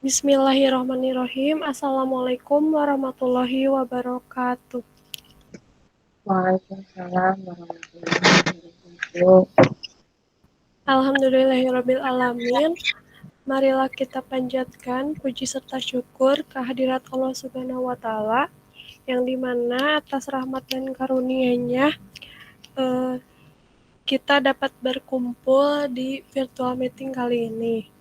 Bismillahirrahmanirrahim. Assalamualaikum warahmatullahi wabarakatuh. Waalaikumsalam warahmatullahi wabarakatuh. Alhamdulillahirabbil alamin. Marilah kita panjatkan puji serta syukur kehadirat Allah Subhanahu wa taala yang dimana atas rahmat dan karunia-Nya eh, kita dapat berkumpul di virtual meeting kali ini.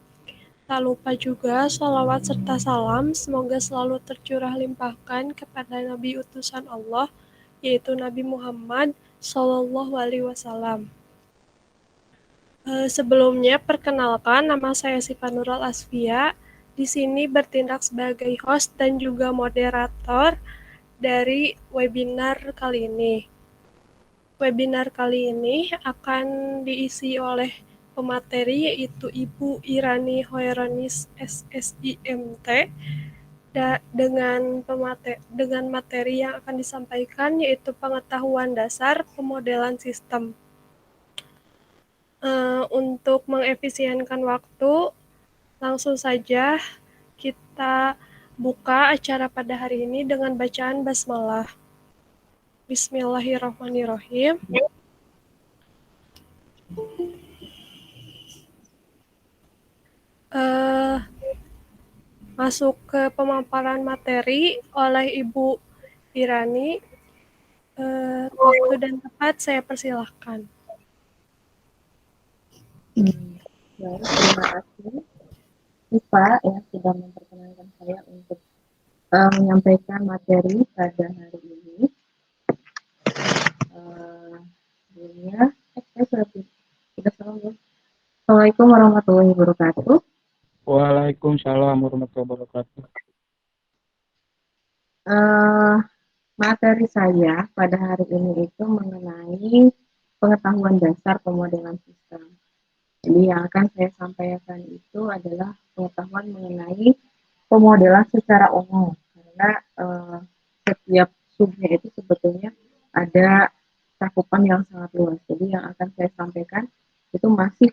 Tak lupa juga sholawat serta salam semoga selalu tercurah limpahkan kepada Nabi utusan Allah, yaitu Nabi Muhammad Shallallahu Alaihi Wasallam. Sebelumnya, perkenalkan nama saya Sifa Nurul Asfia. Di sini bertindak sebagai host dan juga moderator dari webinar kali ini. Webinar kali ini akan diisi oleh pemateri yaitu Ibu Irani Hoeronis SSIMT dengan materi yang akan disampaikan yaitu pengetahuan dasar pemodelan sistem. Untuk mengefisienkan waktu, langsung saja kita buka acara pada hari ini dengan bacaan basmalah. Bismillahirrahmanirrahim. Masuk ke pemaparan materi oleh Ibu Irani. Waktu dan tempat saya persilahkan. Baik, terima kasih Siva yang sudah memperkenalkan saya untuk menyampaikan materi pada hari ini. Sebelumnya, saya sudah salam. Assalamualaikum warahmatullahi wabarakatuh. Waalaikumsalam warahmatullahi wabarakatuh. Materi saya pada hari ini itu mengenai pengetahuan dasar pemodelan sistem. Jadi yang akan saya sampaikan itu adalah pengetahuan mengenai pemodelan secara umum, karena setiap subnya itu sebetulnya ada cakupan yang sangat luas. Jadi yang akan saya sampaikan itu masih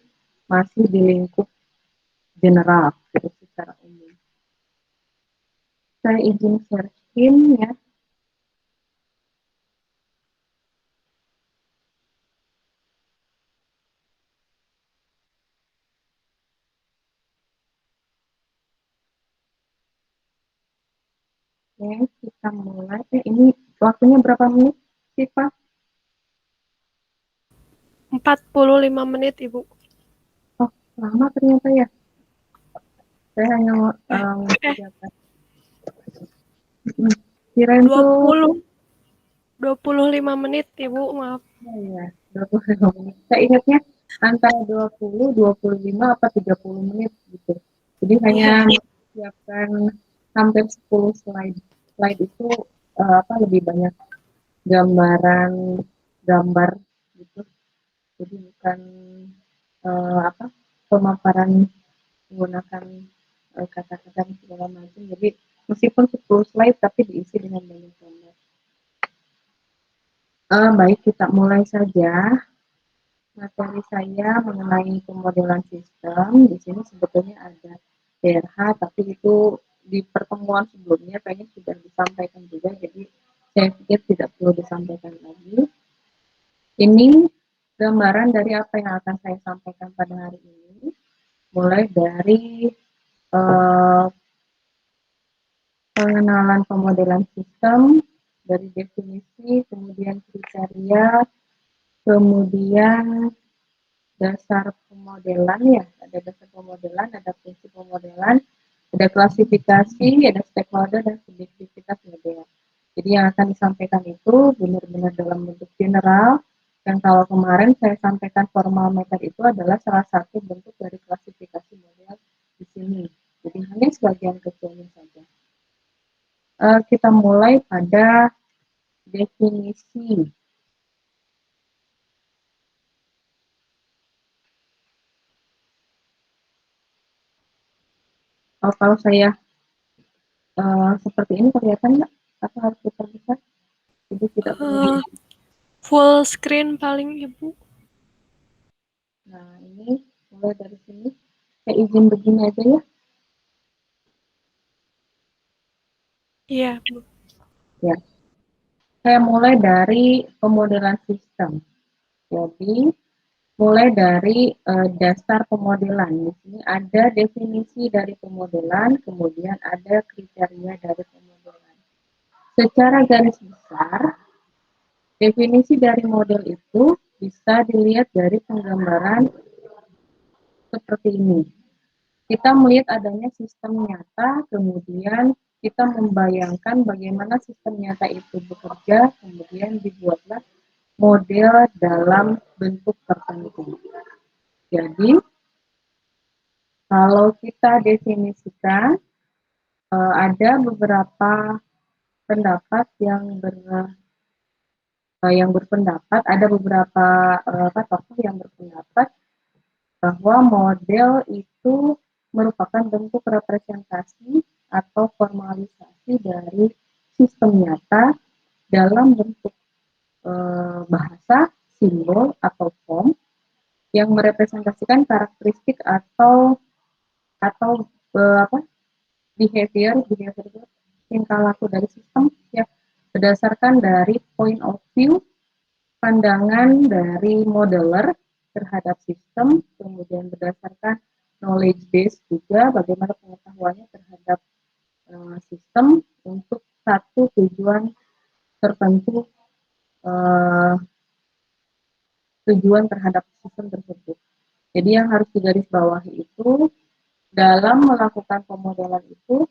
di lingkup general, gitu, secara umum. Saya izin share screen ya. Oke, kita mulai. Ini waktunya berapa menit sih, Pak? 45 menit, Ibu. Oh, lama ternyata ya. Saya hanya mengerjakan. Kirain tuh 25 menit, Ibu, maaf. Oh iya, 25 menit. Saya ingatnya antara 20, 25, apa 30 menit gitu. Jadi hanya menyiapkan hampir 10 slide. Slide itu lebih banyak gambar gitu. Jadi bukan pemaparan menggunakan kata-kata segala macam. Jadi meskipun 10 slide tapi diisi dengan banyak gambar. Baik, kita mulai saja. Materi saya mengenai pemodelan sistem. Di sini sebetulnya ada DRH, tapi itu di pertemuan sebelumnya kayaknya sudah disampaikan juga, jadi saya pikir tidak perlu disampaikan lagi. Ini gambaran dari apa yang akan saya sampaikan pada hari ini, mulai dari pengenalan pemodelan sistem, dari definisi, kemudian kriteria, kemudian dasar pemodelan ya, ada dasar pemodelan, ada prinsip pemodelan, ada klasifikasi, ada stakeholder, dan subjektivitas model. Jadi yang akan disampaikan itu benar-benar dalam bentuk general, dan kalau kemarin saya sampaikan formal method itu adalah salah satu bentuk dari klasifikasi model di sini. Jadi hanya sebagian kecilnya saja. Kita mulai pada definisi. Kalau saya seperti ini kelihatan nggak? Atau harus diperbesar? Jadi tidak perlu. Full screen paling, Ibu. Nah, ini mulai dari sini. Saya izin begini aja ya. Iya, Bu. Ya, saya mulai dari pemodelan sistem. Jadi, mulai dari dasar pemodelan. Di sini ada definisi dari pemodelan, kemudian ada kriteria dari pemodelan. Secara garis besar, definisi dari model itu bisa dilihat dari penggambaran seperti ini. Kita melihat adanya sistem nyata, kemudian kita membayangkan bagaimana sistem nyata itu bekerja, kemudian dibuatlah model dalam bentuk tertentu. Jadi, kalau kita definisikan, ada beberapa pendapat yang berpendapat, ada beberapa tokoh yang berpendapat bahwa model itu merupakan bentuk representasi atau formalisasi dari sistem nyata dalam bentuk bahasa, simbol, atau form yang merepresentasikan karakteristik atau behavior tingkah laku dari sistem ya berdasarkan dari point of view pandangan dari modeler terhadap sistem, kemudian berdasarkan knowledge base juga bagaimana pengetahuannya terhadap sistem untuk satu tujuan tertentu, uh, tujuan terhadap sistem tersebut. Jadi yang harus digarisbawahi itu dalam melakukan pemodelan itu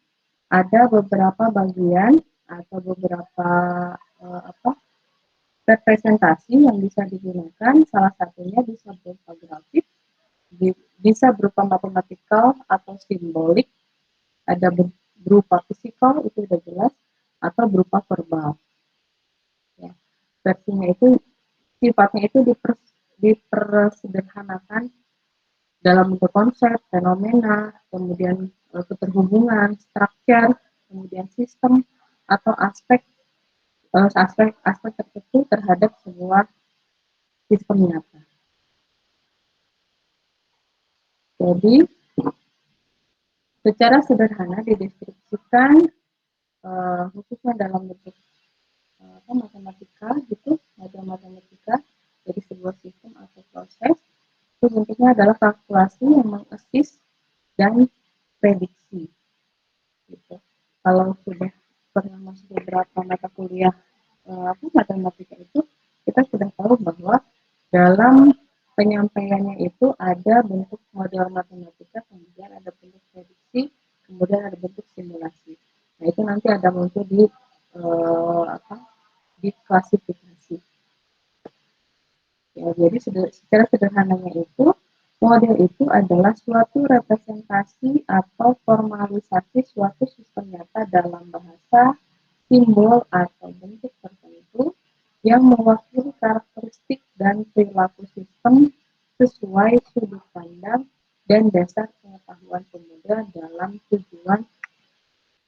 ada beberapa bagian atau beberapa representasi yang bisa digunakan. Salah satunya bisa berupa grafik, bisa berupa matematikal atau simbolik, ada berupa fisikal itu sudah jelas, atau berupa verbal. Ya. Versinya itu sifatnya itu dipersederhanakan dalam bentuk konsep, fenomena, kemudian keterhubungan, structure, kemudian sistem atau aspek tertentu terhadap sebuah sistem nyata. Jadi secara sederhana dideskripsikan khususnya dalam bentuk matematika gitu, model matematika dari sebuah sistem atau proses itu bentuknya adalah kalkulasi yang mengassist dan prediksi. Gitu. Kalau sudah pernah masuk beberapa mata kuliah matematika itu, kita sudah tahu bahwa dalam penyampaiannya itu ada bentuk model matematika, kemudian ada bentuk prediksi, kemudian ada bentuk simulasi. Nah itu nanti ada muncul di klasifikasi. Ya, jadi secara sederhananya itu model itu adalah suatu representasi atau formalisasi suatu sistem nyata dalam bahasa, simbol, atau bentuk tertentu yang mewakili karakteristik dan perilaku sistem sesuai sudut pandang dan dasar pengetahuan pemuda dalam tujuan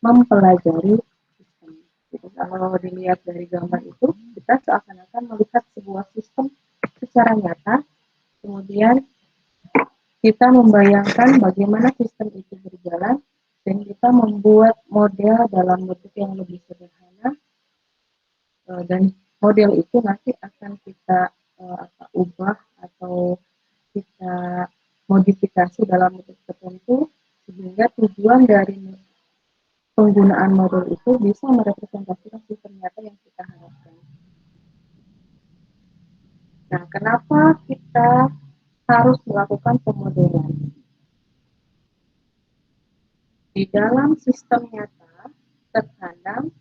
mempelajari sistem. Jadi kalau dilihat dari gambar itu, kita seakan-akan melihat sebuah sistem secara nyata, kemudian kita membayangkan bagaimana sistem itu berjalan, dan kita membuat model dalam bentuk yang lebih sederhana, dan model itu nanti akan kita ubah atau kita modifikasi dalam bentuk tertentu sehingga tujuan dari penggunaan model itu bisa merepresentasikan sistem nyata yang kita harapkan. Nah, kenapa kita harus melakukan pemodelan? Di dalam sistem nyata, terkadang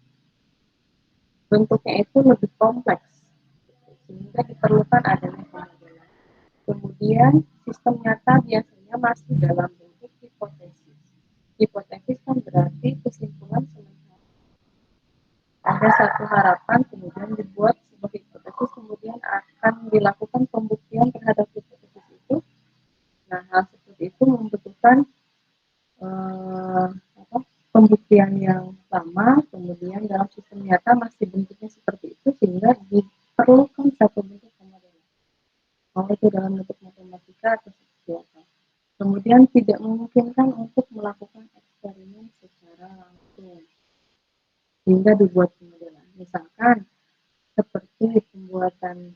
bentuknya itu lebih kompleks, sehingga diperlukan adanya pemodelan. Kemudian, sistem nyata biasanya masih dalam bentuk hipotesis. Hipotesis kan berarti kesimpulan sementara. Ada satu harapan, kemudian dibuat sebuah hipotesis, kemudian akan dilakukan pembuktian terhadap hipotesis itu. Nah, hal seperti itu membutuhkan pembuktian yang lama, kemudian dalam sistem nyata masih bentuknya seperti itu, sehingga diperlukan satu bentuk pemodelan. Mau itu dalam bentuk matematika atau seperti apa. Kemudian tidak memungkinkan untuk melakukan eksperimen secara langsung. hingga dibuat pemodelan. Misalkan seperti pembuatan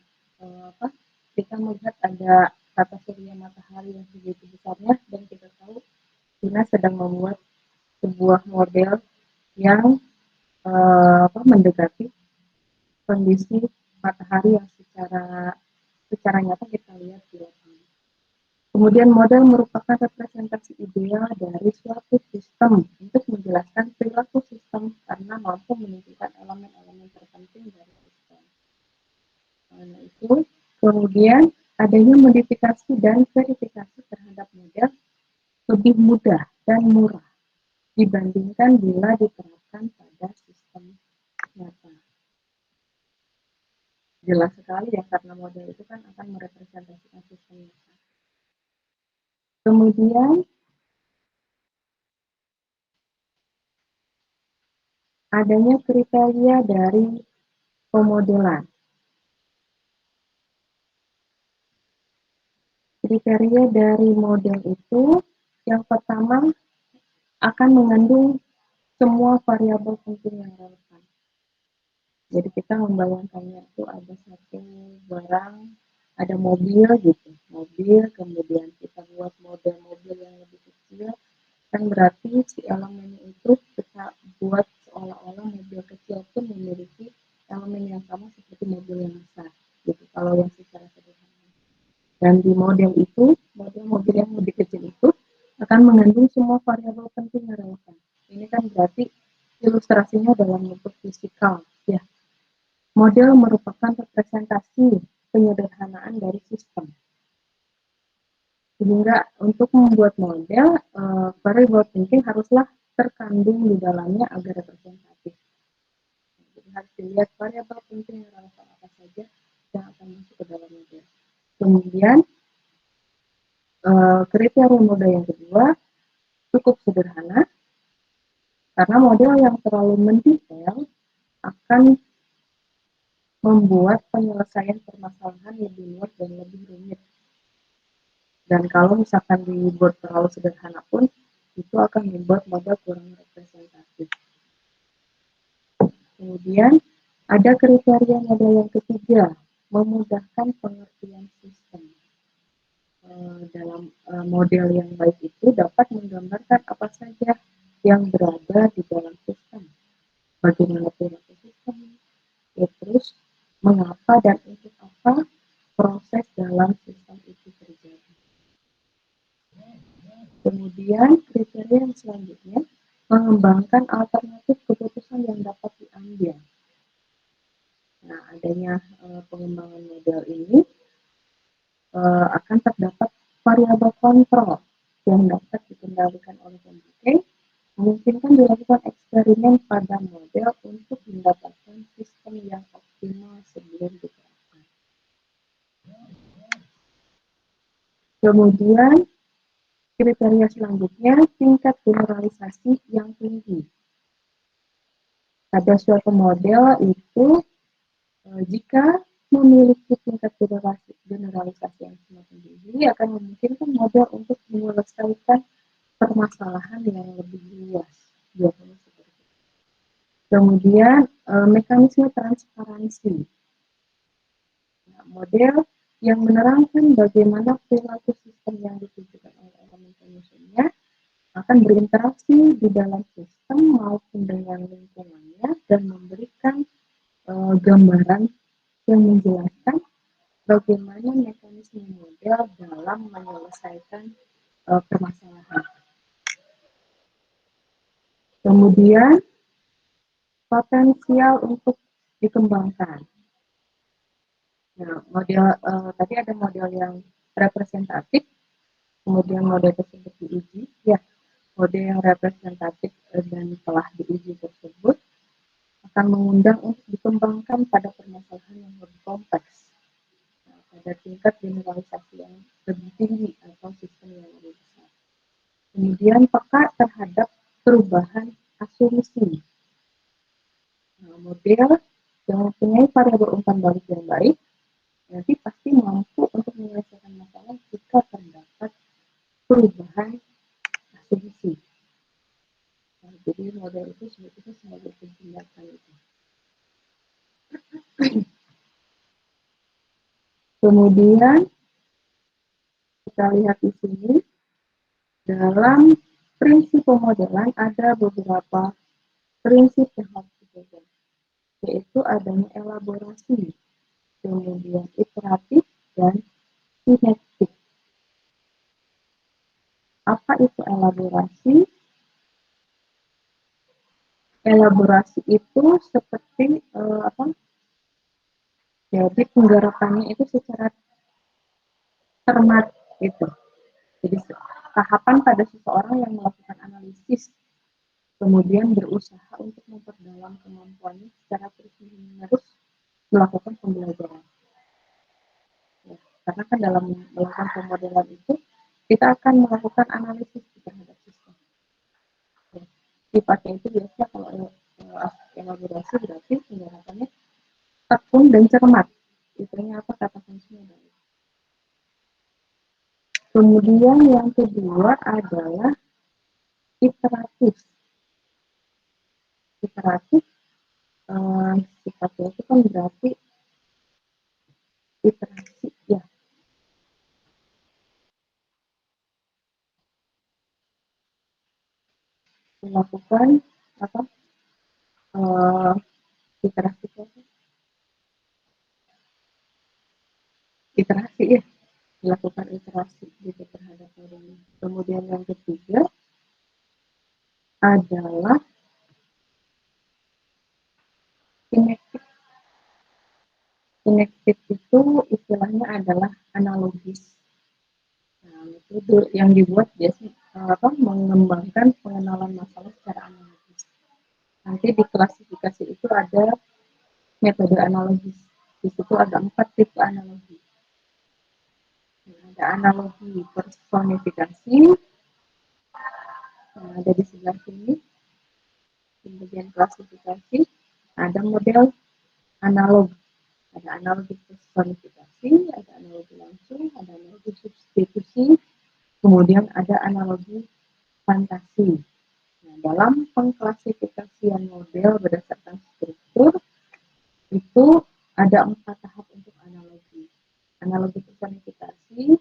kita melihat ada tata surya matahari yang begitu besarnya, dan kita tahu China sedang membuat sebuah model yang mendekati kondisi matahari yang secara nyata kita lihat di lapangan. Kemudian model merupakan representasi ideal dari suatu sistem untuk menjelaskan perilaku sistem karena mampu menunjukkan elemen-elemen terpenting dari sistem. Nah, itu kemudian adanya modifikasi dan verifikasi terhadap model lebih mudah dan murah dibandingkan bila diterapkan pada sistem nyata. Jelas sekali ya, karena model itu kan akan merepresentasikan sistem nyata. Kemudian adanya kriteria dari pemodelan. Kriteria dari model itu yang pertama akan mengandung semua variabel penting yang relevan. Jadi kita membayangkannya itu ada satu barang, ada mobil gitu, mobil, kemudian kita buat model mobil yang lebih kecil, kan berarti si elemen itu kita buat seolah-olah mobil kecil pun memiliki elemen yang sama seperti mobil yang besar, gitu. Kalau yang secara sederhana. Dan di model itu, model mobil yang lebih kecil itu akan mengandung semua variabel penting yang relevan. Ini kan berarti ilustrasinya dalam bentuk fisikal, ya. Model merupakan representasi penyederhanaan dari sistem. Sehingga untuk membuat model, variabel penting haruslah terkandung di dalamnya agar representatif. Jadi harus dilihat variabel penting yang relevan apa saja yang akan masuk ke dalam model. Kemudian kriteria model yang kedua cukup sederhana, karena model yang terlalu mendetail akan membuat penyelesaian permasalahan lebih luas dan lebih rumit. Dan kalau misalkan dibuat terlalu sederhana pun, itu akan membuat model kurang representatif. Kemudian, ada kriteria model yang ketiga, memudahkan pengertian sistem. Dalam model yang baik itu dapat menggambarkan apa saja yang berada di dalam sistem. Bagaimana perilaku sistem, ya, terus mengapa dan untuk apa proses dalam sistem itu terjadi. Kemudian kriteria yang selanjutnya mengembangkan alternatif keputusan yang dapat diambil. Nah, adanya pengembangan model ini akan terdapat variabel kontrol yang dapat dikendalikan oleh pemakai, memungkinkan dilakukan eksperimen pada model untuk mendapatkan sistem yang optimal sebelum diterapkan. Kemudian kriteria selanjutnya tingkat generalisasi yang tinggi. Pada suatu model itu jika memiliki tingkat generalisasi yang semakin tinggi akan memungkinkan model untuk menyelesaikan permasalahan yang lebih luas. Biasanya seperti itu. Kemudian mekanisme transparansi. Nah, model yang menerangkan bagaimana perilaku sistem yang ditujukan oleh elemen penyusunnya akan berinteraksi di dalam sistem maupun dengan lingkungannya dan memberikan gambaran yang menjelaskan bagaimana mekanisme model dalam menyelesaikan permasalahan. Kemudian potensial untuk dikembangkan. Nah, model tadi ada model yang representatif, kemudian model tersebut diuji, ya, model yang representatif dan telah diuji tersebut akan mengundang untuk dikembangkan pada permasalahan yang lebih kompleks, nah, pada tingkat generalisasi yang lebih tinggi atau sistem yang lebih besar. Kemudian peka terhadap perubahan asumsi. Nah, model yang mempunyai variabel umpan balik yang baik nanti pasti mampu untuk menyelesaikan masalah jika terdapat perubahan asumsi. Nah, jadi model itu itu sebagai tindakan itu. Kemudian kita lihat di sini dalam prinsip pemodelan ada beberapa prinsip yang harus dipegang, yaitu adanya elaborasi, kemudian iteratif dan sinektik. Apa itu elaborasi? Elaborasi itu seperti jadi penggarapannya itu secara cermat gitu. Jadi tahapan pada seseorang yang melakukan analisis kemudian berusaha untuk memperdalam kemampuannya secara terus-menerus melakukan pembelajaran. Ya, karena kan dalam melakukan pemodelan itu kita akan melakukan analisis terhadap sistem. Ya, sifatnya itu biasa kalau elaborasi berarti penggarapannya tekun dan cermat. Itunya apa kata kuncinya? Kemudian yang kedua adalah iteratif. Iteratif sifatnya itu kan berarti iterasi ya. Melakukan apa? Iterasi itu iterasi ya. Melakukan iterasi gitu terhadap orang. Kemudian yang ketiga adalah sinektik. Sinektik itu istilahnya adalah analogis. Nah, metode yang dibuat biasanya mengembangkan pengenalan masalah secara analogis. Nanti di klasifikasi itu ada metode analogis. Di situ ada 4 tipe analogi. Nah, ada analogi personifikasi. Nah, ada di sebelah sini. Kemudian klasifikasi. Ada model analog. Ada analogi personifikasi, ada analogi langsung, ada analogi substitusi, kemudian ada analogi fantasi. Nah, dalam pengklasifikasian model berdasarkan struktur itu ada 4 tahap untuk analogi. Analogi personifikasi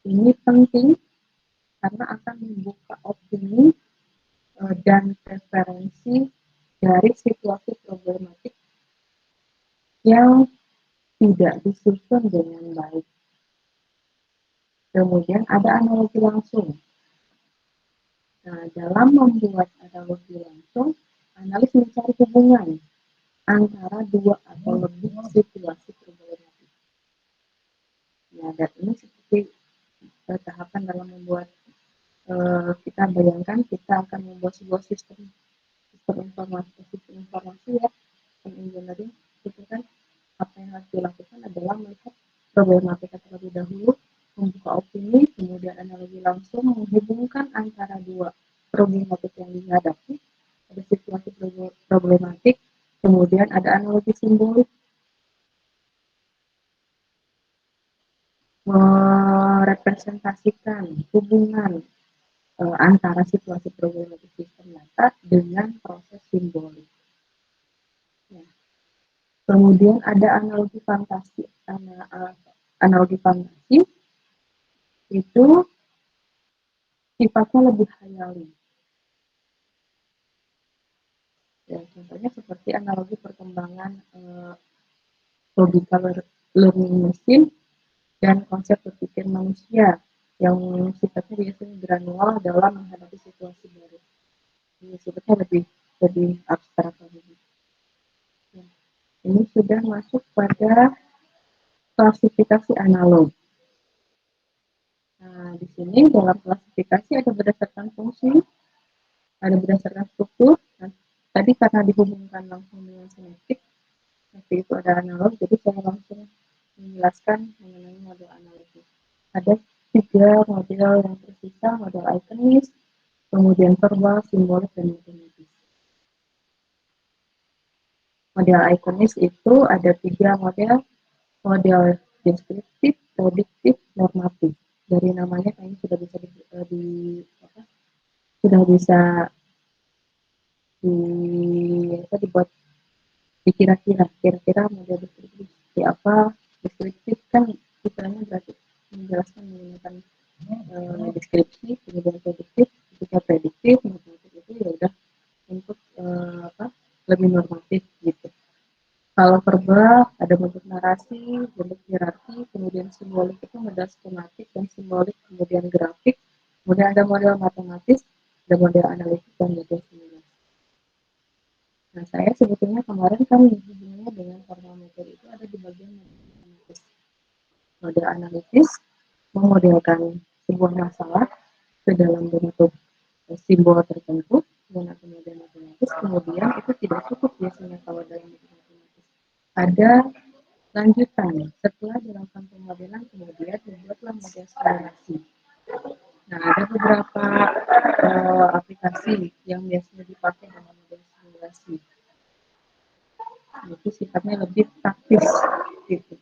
ini penting karena akan membuka opini dan preferensi dari situasi problematik yang tidak disusun dengan baik. Kemudian ada analogi langsung. Nah, dalam membuat analogi langsung, analis mencari hubungan antara dua atau lebih situasi problematik. Nah, dan ini seperti tahapan dalam membuat kita bayangkan kita akan membuat sebuah sistem informasi ya, sistem engineering itu kan apa yang harus dilakukan adalah melihat problematika terlebih dahulu, membuka opini, kemudian analogi langsung menghubungkan antara dua problematik yang dihadapi, ada situasi problematik, kemudian ada analogi simbolik merepresentasikan hubungan antara situasi problematik sistem nyata dengan proses simbolik. Ya. Kemudian ada analogi fantasi. Analogi fantasi itu sifatnya lebih khayali. Ya, contohnya seperti analogi perkembangan logical learning machine dan konsep berpikir manusia yang sifatnya biasanya granular dalam menghadapi situasi baru. Ini sifatnya lebih abstrak lagi. Ya. Ini sudah masuk pada klasifikasi analog. Nah, di sini dalam klasifikasi ada berdasarkan fungsi, ada berdasarkan struktur. Nah, tadi karena dihubungkan langsung dengan sinektik, nanti itu ada analog, jadi saya langsung menjelaskan mengenai model analogi. Ada 3 model yang tersisa, model ikonis, kemudian verbal, simbolik, dan matematis. Model ikonis itu ada 3 model deskriptif, prediktif, normatif. Dari namanya kayaknya sudah bisa dibuat kira-kira model deskriptif seperti apa. Deskriptif kan istilahnya berarti menjelaskan menggunakan deskripsi, kemudian prediktif. Ketika prediktif normatif itu ya udah untuk lebih normatif gitu. Kalau verbal ada bentuk narasi, bentuk hierarki, kemudian simbolik itu model skematik dan simbolik, kemudian grafik, kemudian ada model matematis, ada model analisis dan model simulasi. Nah, saya sebetulnya kemarin kan hubungannya dengan formal metode itu ada di bagian matematis. Model analisis memodelkan sebuah masalah ke dalam bentuk simbol tertentu menggunakan model matematis, kemudian itu tidak cukup biasanya kalau dalam matematis. Ada lanjutan. Setelah dilakukan pemodelan, kemudian dibuatlah model simulasi. Nah, ada beberapa aplikasi yang biasanya dipakai dalam model simulasi. Itu sifatnya lebih praktis gitu.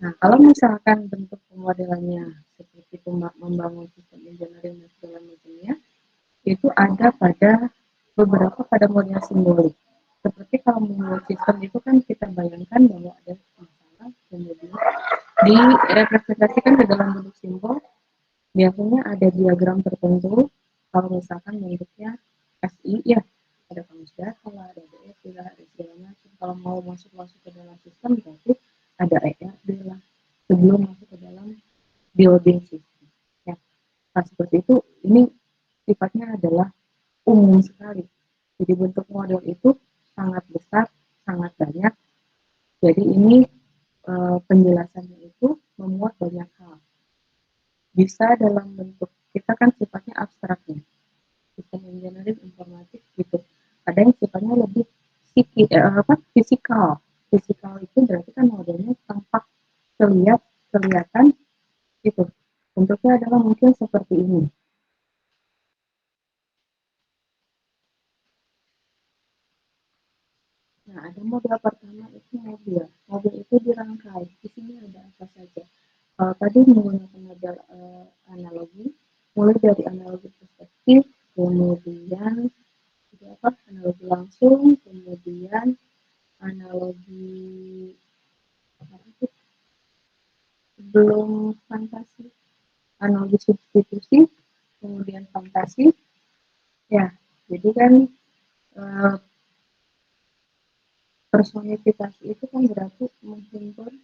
Nah, kalau misalkan bentuk pemodelannya seperti membangun sistem engineering dan segala macamnya, itu ada pada beberapa pada model simbolik. Seperti kalau membuat sistem itu kan kita bayangkan bahwa ada masalah, kemudian direpresentasikan ke dalam bentuk simbol. Biasanya ada diagram tertentu. Kalau misalkan bentuknya SI ya, ada kamus data lah, ada DF lah, ada segala macam. Kalau mau masuk ke dalam sistem berarti ada ERD lah sebelum masuk ke dalam building system. Ya, nah seperti itu. Ini sifatnya adalah umum sekali. Jadi bentuk model itu sangat besar, sangat banyak. Jadi ini penjelasannya itu memuat banyak hal. Bisa dalam bentuk, kita kan sifatnya abstraknya, sistem engineering informatif gitu. Ada yang sifatnya lebih fisikal. Fisikal itu berarti kan modelnya tampak kelihatan gitu. Bentuknya adalah mungkin seperti ini. Nah, ada model pertama itu mobil. Mobil itu dirangkai. Di sini ada apa saja. Tadi menggunakan model analogi, mulai dari analogi perspektif, kemudian analogi langsung, kemudian analogi sebelum fantasi, analogi substitusi, kemudian fantasi. Ya, jadi kan personifikasi itu kan berarti menghimpun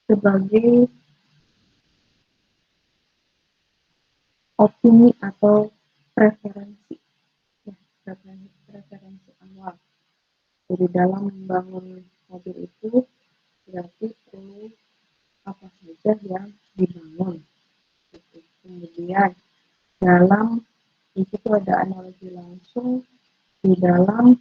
sebagai opini atau preferensi, ya, preferensi awal. Jadi dalam membangun mobil itu berarti perlu apa saja yang dibangun. Gitu. Kemudian dalam itu ada analogi langsung di dalam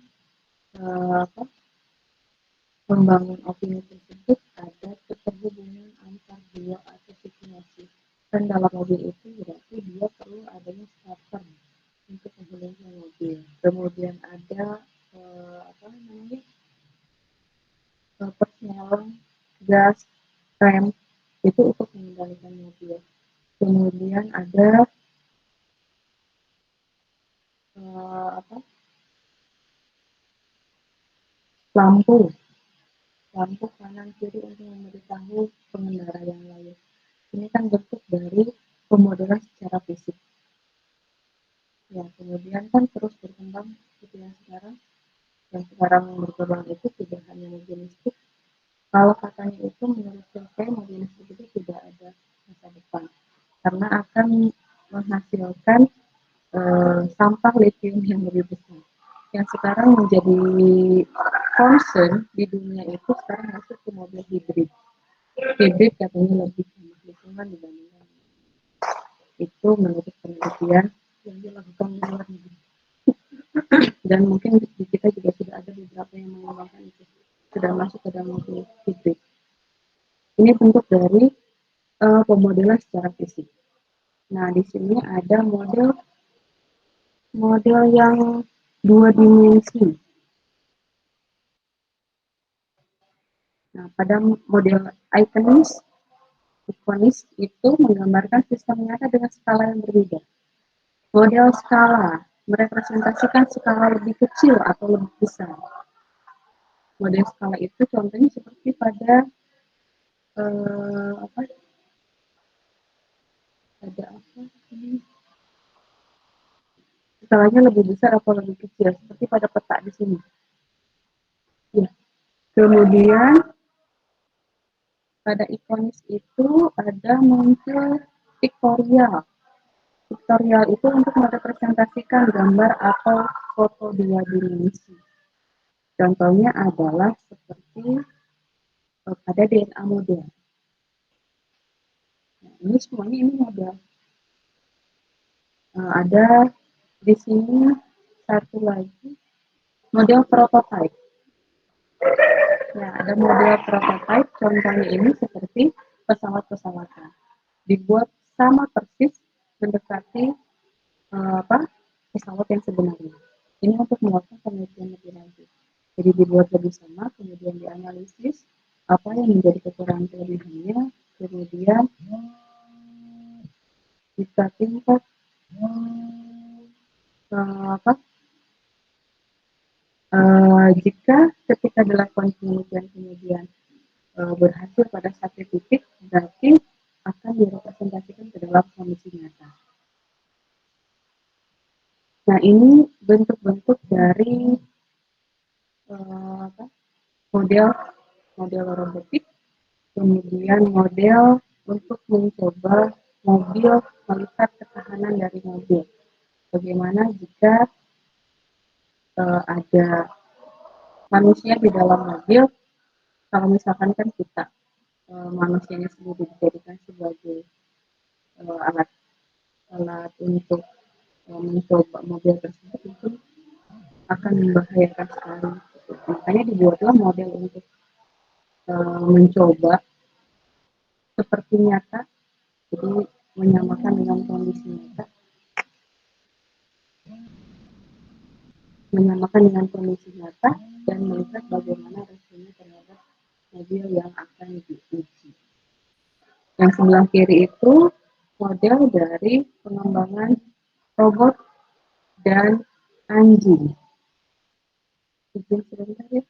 membangun opini tersebut ada keterhubungan antar dua atau situasi. Dan dalam mobil itu berarti dia perlu adanya starter untuk menghidupkan mobil. Kemudian ada persneling, gas, rem itu untuk mengendalikan mobil. Kemudian ada lampu kanan kiri untuk memberitahu pengendara yang lain. Ini kan bentuk dari pemodelan secara fisik. Ya, kemudian kan terus berkembang seperti yang sekarang berkembang itu tidak hanya mobil listrik. Kalau katanya itu menurut survei mobil listrik itu tidak ada masa depan karena akan menghasilkan sampah lithium yang lebih besar. Yang sekarang menjadi concern di dunia itu sekarang masuk ke mobil hibrid. Hibrid katanya lebih ramah lingkungan dibandingkan itu menurut penelitian yang dilakukan di luar negeri. Dan mungkin di kita juga sudah ada beberapa yang mengembangkan itu, sudah masuk ke dalam mobil hibrid. Ini bentuk dari pemodelan secara fisik. Nah, di sini ada model yang dua dimensi. Nah, pada model Iconis Ikonis itu menggambarkan sistem nyata dengan skala yang berbeda. Model skala merepresentasikan skala lebih kecil atau lebih besar. Model skala itu contohnya seperti pada apa? Ada apa? Skalanya lebih besar atau lebih kecil seperti pada peta di sini. Ya. Kemudian pada ikonis itu ada muncul pictorial. Pictorial itu untuk merepresentasikan gambar atau foto dua dimensi. Contohnya adalah seperti pada DNA model. Nah, ini semuanya ini model. Ada di sini satu lagi model prototype. Nah, ada model prototype, contohnya ini seperti pesawat-pesawatan. Dibuat sama persis mendekati pesawat yang sebenarnya. Ini untuk melakukan penelitian lebih lanjut. Jadi dibuat lebih sama, kemudian dianalisis apa yang menjadi kekurangan kelebihannya, kemudian jika tingkat jika ketika dilakukan penelitian kemudian berhasil pada satu titik, berarti akan direpresentasikan ke dalam kondisi nyata. Nah, ini bentuk-bentuk dari model robotik, kemudian model untuk mencoba mobil, melihat ketahanan dari mobil. Bagaimana jika ada manusia di dalam mobil, kalau misalkan kan kita manusianya sendiri dijadikan sebagai alat untuk mencoba mobil tersebut, itu akan membahayakan sekali. Makanya dibuatlah model untuk mencoba seperti nyata, jadi menyamakan dengan kondisi nyata, dan melihat bagaimana rasanya terhadap mobil yang akan diuji. Yang sebelah kiri itu model dari pengembangan robot dan anjing. Izin sebentar ya.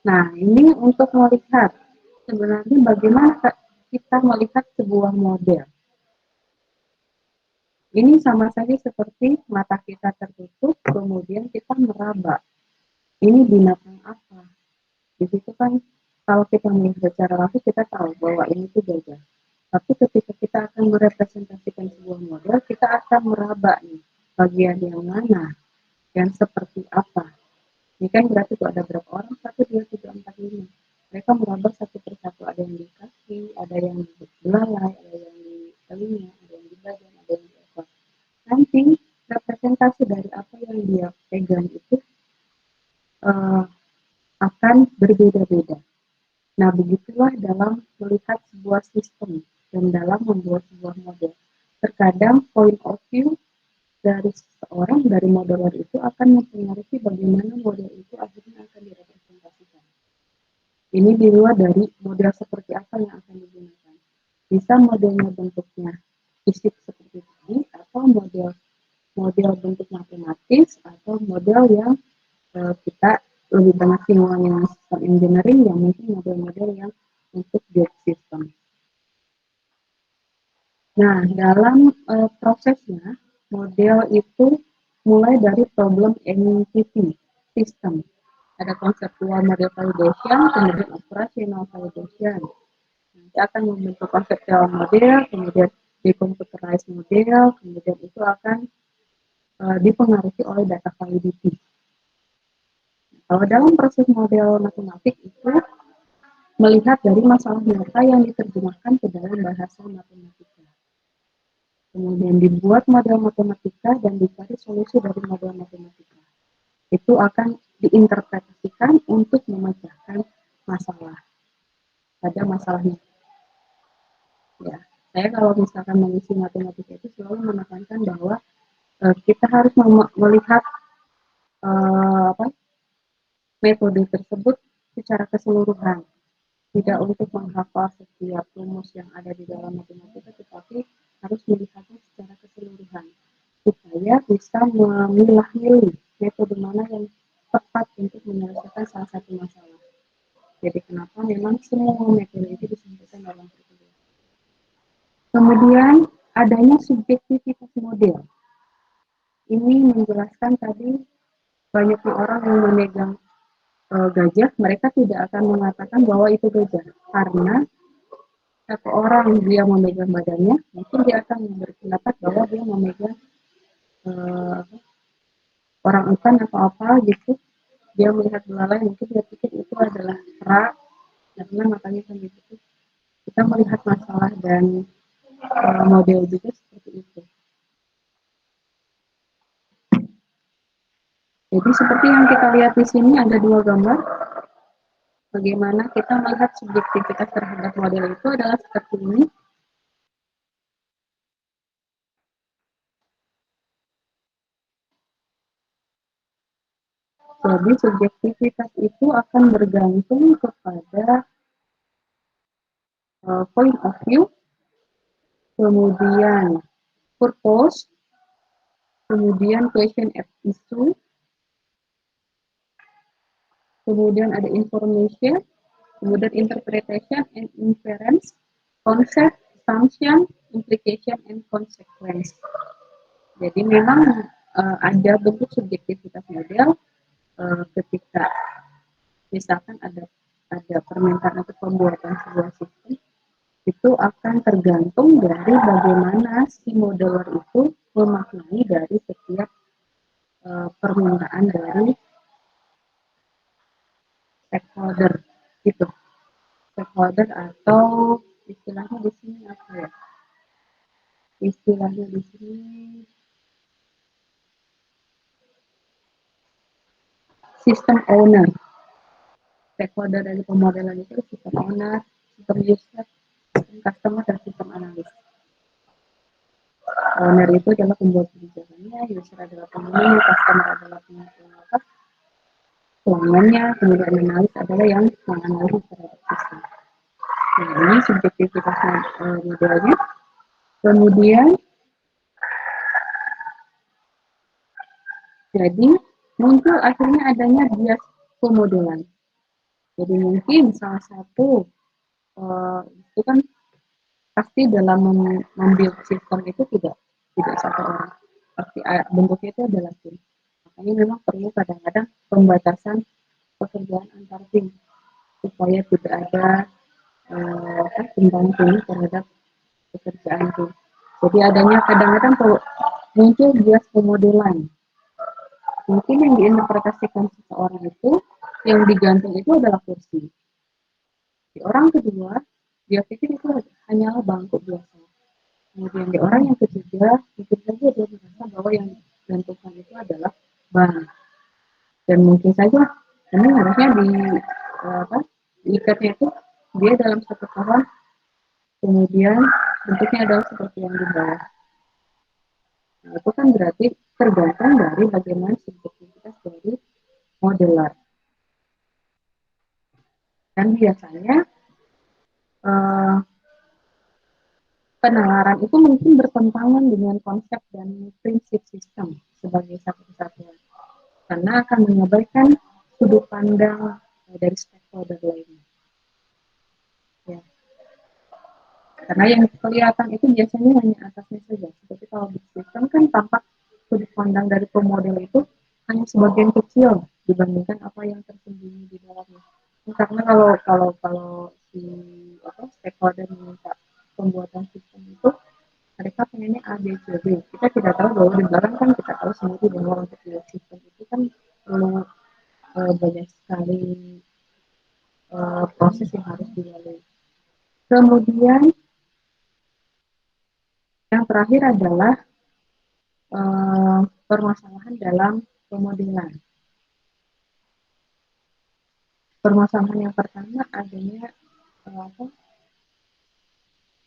Nah, ini untuk melihat sebenarnya bagaimana kita melihat sebuah model. Ini sama saja seperti mata kita tertutup, kemudian kita meraba. Ini binatang apa? Di situ kan kalau kita melihat secara langsung kita tahu bahwa ini tuh gajah. Tapi ketika kita akan merepresentasikan sebuah model, kita akan meraba nih bagian yang mana, yang seperti apa. Ini kan berarti tuh ada berapa orang? 1, 2, 3, 4, 5. Mereka meraba satu persatu. Ada yang di kaki, ada yang di belalai, ada yang di telinga, ada yang di badan, ada yang di ekor. Nanti representasi dari apa yang dia pegang itu akan berbeda-beda. Nah, begitulah dalam melihat sebuah sistem dan dalam membuat sebuah model. Terkadang point of view dari seseorang, dari modeler itu akan mempengaruhi bagaimana model itu akhirnya akan direpresentasikan. Ini di luar dari model seperti apa yang akan digunakan. Bisa modelnya bentuknya fisik seperti tadi, atau model bentuk matematis, atau model yang kita lebih banyak simulasi dengan sistem engineering, yang mungkin model-model yang untuk gate system. Nah, dalam prosesnya, model itu mulai dari problem entity system. Ada conceptual model validation, kemudian operational validation. Nanti akan membentuk conceptual model, kemudian decomputerized model, kemudian itu akan dipengaruhi oleh data validity. Kalau dalam proses model matematik itu melihat dari masalah nyata yang diterjemahkan ke dalam bahasa matematika. Kemudian dibuat model matematika dan dicari solusi dari model matematika. Itu akan diinterpretasikan untuk memecahkan masalah pada masalahnya. Saya kalau misalkan mengisi matematika itu selalu menekankan bahwa kita harus melihat apa, metode tersebut secara keseluruhan, tidak untuk menghafal setiap rumus yang ada di dalam matematika, tetapi harus melihatnya secara keseluruhan supaya bisa memilah-milih metode mana yang tepat untuk menyelesaikan salah satu masalah. Jadi kenapa memang semua metode itu disampaikan dalam perkuliahan. Kemudian adanya subjektivitas model. Ini menjelaskan tadi banyaknya orang yang memegang gajah, mereka tidak akan mengatakan bahwa itu gajah karena satu orang dia memegang badannya, mungkin dia akan berpendapat bahwa dia memegang uh, orang utan atau apa gitu. Dia melihat belalai, mungkin dia pikir itu adalah kera, karena matanya kan gitu. Kita melihat masalah dan model juga seperti itu. Jadi seperti yang kita lihat di sini ada dua gambar. Bagaimana kita melihat subjektivitas terhadap model itu adalah seperti ini. Jadi subjektivitas itu akan bergantung kepada point of view, kemudian purpose, kemudian question at issue, kemudian ada information, kemudian interpretation and inference, concept, assumption, implication, and consequence. Jadi memang ada bentuk subjektivitas model ketika misalkan ada permintaan untuk pembuatan sebuah sistem, itu akan tergantung dari bagaimana si modeler itu memaknai dari setiap permintaan dari stakeholder gitu. Stakeholder atau istilahnya di sini apa ya? Istilahnya di sini sistem owner. Stakeholder dari pemodelan itu sistem owner, sistem user, sistem customer, dan sistem analis. Owner itu adalah pembuat kebijakannya, user adalah pengguna, customer adalah pelanggannya, kemudian analis adalah yang menganalisis terhadap sistem. Nah, ini subjektivitas modelnya. Kemudian, jadi muncul akhirnya adanya bias pemodelan. Jadi mungkin salah satu itu kan pasti dalam membuat sistem itu tidak satu orang. Pasti bentuknya itu adalah tim. Makanya memang perlu kadang-kadang pembatasan pekerjaan antar tim supaya tidak ada tumbang tindih terhadap pekerjaan tim. Jadi adanya kadang-kadang muncul bias pemodelan. Mungkin yang diinterpretasikan seseorang itu yang digantung itu adalah kursi. Di orang kedua, dia pikir itu hanyalah bangku biasa. Kemudian di orang yang ketiga, mungkin saja dia merasa bahwa yang digantungkan itu adalah ban. Dan mungkin saja ini harusnya diikatnya itu dia dalam satu pohon, kemudian bentuknya adalah seperti yang di bawah. Nah, itu kan berarti tergantung dari bagaimana subjektivitas dari modeler. Dan biasanya penalaran itu mungkin bertentangan dengan konsep dan prinsip sistem sebagai satu kesatuan. Karena akan mengabaikan sudut pandang dari stakeholder lainnya. Ya. Karena yang kelihatan itu biasanya hanya atasnya saja. Seperti kalau di sistem kan tampak sudut pandang dari pemodel itu hanya sebagian kecil dibandingkan apa yang tersembunyi di dalamnya. Karena kalau si stakeholder meminta pembuatan sistem itu mereka pengennya A, B, C, D. Kita tidak tahu bahwa di belakang kan kita tahu sendiri bahwa untuk sistem itu kan perlu banyak sekali proses yang harus dilalui. Kemudian yang terakhir adalah permasalahan dalam pemodelan. Permasalahan yang pertama adanya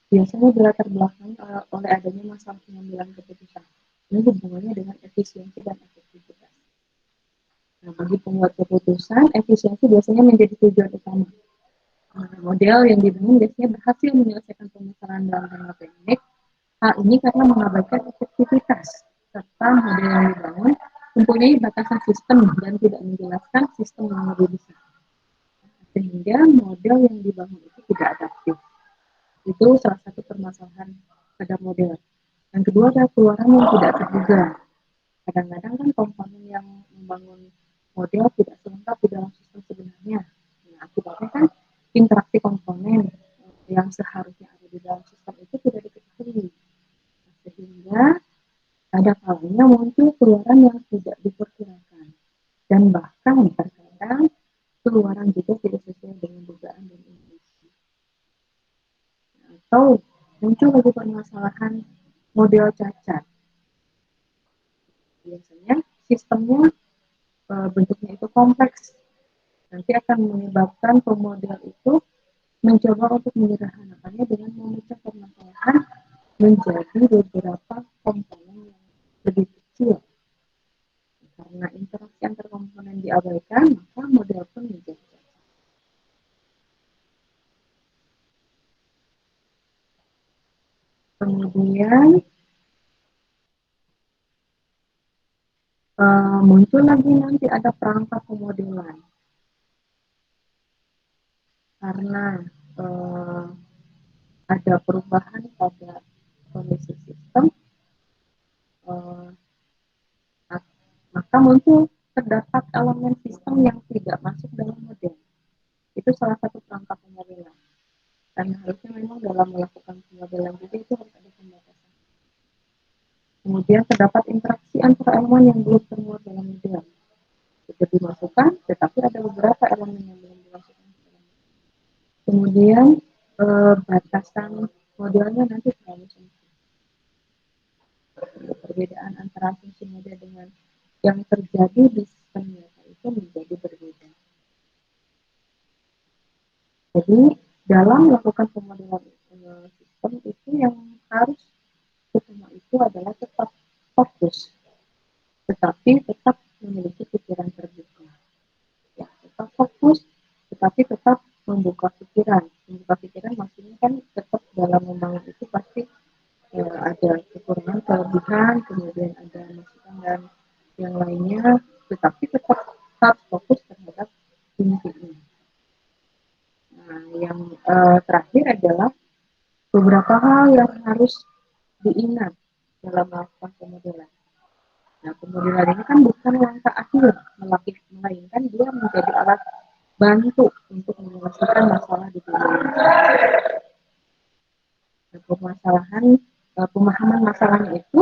biasanya dilatar belakang oleh adanya masalah pengambilan keputusan. Ini hubungannya dengan efisiensi dan efektivitas. Nah, bagi pembuat keputusan, efisiensi biasanya menjadi tujuan utama. Model yang dibangun biasanya berhasil menyelesaikan permasalahan dalam jangka pendek. Hal ini karena mengabaikan efektivitas, serta model yang dibangun mempunyai batasan sistem dan tidak menjelaskan sistem yang lebih besar. Sehingga model yang dibangun itu tidak adaptif. Itu salah satu permasalahan pada model. Yang kedua adalah keluaran yang tidak terduga. Kadang-kadang kan komponen yang membangun model tidak selengkap di dalam sistem sebenarnya. Nah, akibatnya kan interaksi komponen yang seharusnya ada di dalam sistem itu tidak diketahui. Sehingga ada kalanya muncul keluaran yang tidak diperkirakan. Dan bahkan terkadang keluaran juga tidak sesuai dengan dugaan dan intuisi. Atau muncul lagi permasalahan model cacat. Biasanya sistemnya bentuknya itu kompleks. Nanti akan menyebabkan pemodel itu mencoba untuk menyederhanakannya dengan memecah permasalahan menjadi beberapa komponen yang lebih kecil. Karena interaksi antar komponen diabaikan, maka model pun menjadi cacat. Kemudian muncul lagi nanti ada perangkat pemodelan. Karena ada perubahan pada kondisi sistem, maka muncul terdapat elemen sistem yang tidak masuk dalam model. Itu salah satu perangkat pemodelan. Dan harusnya memang dalam melakukan pemodelan juga itu harus ada pembatasan. Kemudian terdapat interaksi antara elemen yang belum termuat dalam model. Itu dimasukkan, tetapi ada beberapa elemen yang belum dimasukkan. Kemudian batasan modelnya nanti terlalu sempit. Perbedaan antara asumsi model dengan yang terjadi di sistem nyata itu menjadi berbeda. Jadi dalam melakukan pemodelan sistem itu yang harus utama itu adalah tetap fokus, tetapi tetap memiliki pikiran terbuka. Ya, tetap fokus, tetapi tetap membuka pikiran. Membuka pikiran maksudnya kan tetap dalam membangun itu pasti ada kekurangan, kelebihan, kemudian ada masukan dan yang lainnya, tetapi tetap harus fokus terhadap intinya. Nah, yang terakhir adalah beberapa hal yang harus diingat dalam melakukan pemodelan. Nah, pemodelan ini kan bukan langkah akhir, melainkan dia menjadi alat bantu untuk menyelesaikan masalah di dunia. Nah, pemahaman masalahnya itu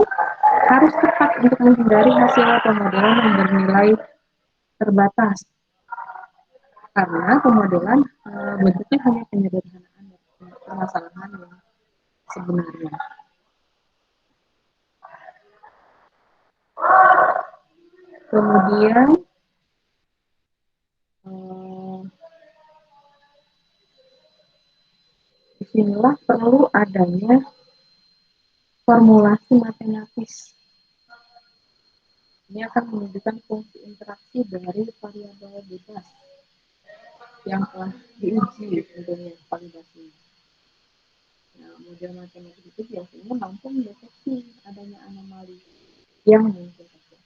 harus tepat untuk menghindari hasil pemodelan yang bernilai terbatas. Karena pemodelan bentuknya hanya penyederhanaan permasalahan yang sebenarnya. Kemudian disinilah perlu adanya formulasi matematis. Ini akan menunjukkan fungsi interaksi dari variabel bebas yang telah diuji tentunya validasinya. Nah, model matematis itu biasanya mampu mendeteksi adanya anomali yang mungkin terjadi.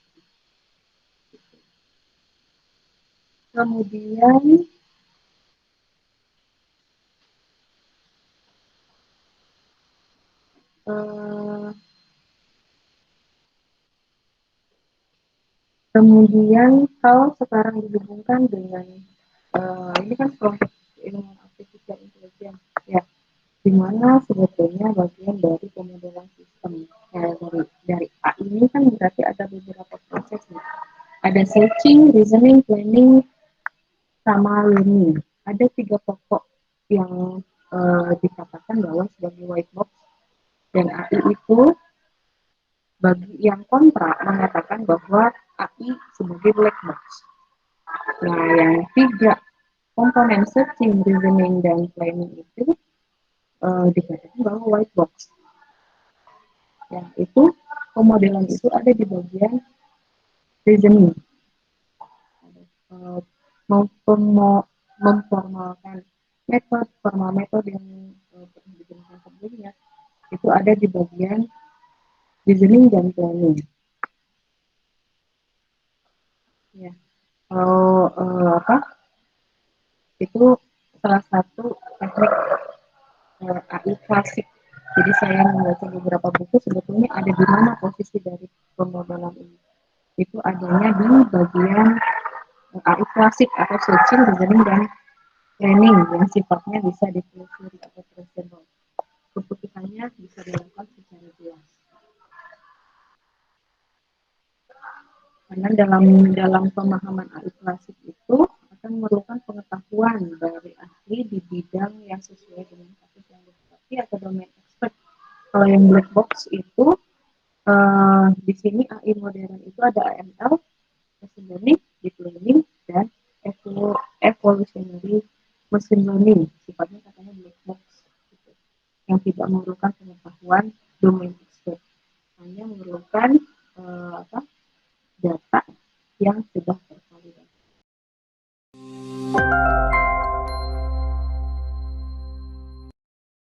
Kemudian kalau sekarang dihubungkan dengan ini kan kelompok ilmu artificial intelligence ya, di mana sebetulnya bagian dari pemodelan sistem dari AI ini kan berarti ada beberapa proses nih. Ada searching, reasoning, planning, sama learning. Ada 3 pokok yang dikatakan bahwa sebagai white box, dan AI itu bagi yang kontra mengatakan bahwa AI sebagai black box. Nah, yang 3 komponen searching, reasoning, dan planning itu dikatakan bahwa white box. Ya, itu pemodelan itu ada di bagian reasoning. Uh, memformalkan formal metode yang pernah digunakan sebelumnya itu ada di bagian reasoning dan planning. Ya, kalau itu salah satu teknik AI klasik. Jadi saya membaca beberapa buku sebetulnya ada di mana posisi dari pemodelan ini. Itu adanya di bagian AI klasik atau searching, reasoning, dan planning yang sifatnya bisa ditelusuri atau traceable. Keputusannya bisa dilakukan secara jelas. Karena dalam pemahaman AI klasik itu akan memerlukan pengetahuan dari ahli di bidang yang sesuai dengan kasus yang dihadapi atau domain expert. Kalau yang black box itu di sini AI modern itu ada AML, machine learning, deep learning, dan evolutionary machine learning. Sifatnya katanya black box, gitu, yang tidak memerlukan pengetahuan domain expert, hanya memerlukan data yang sudah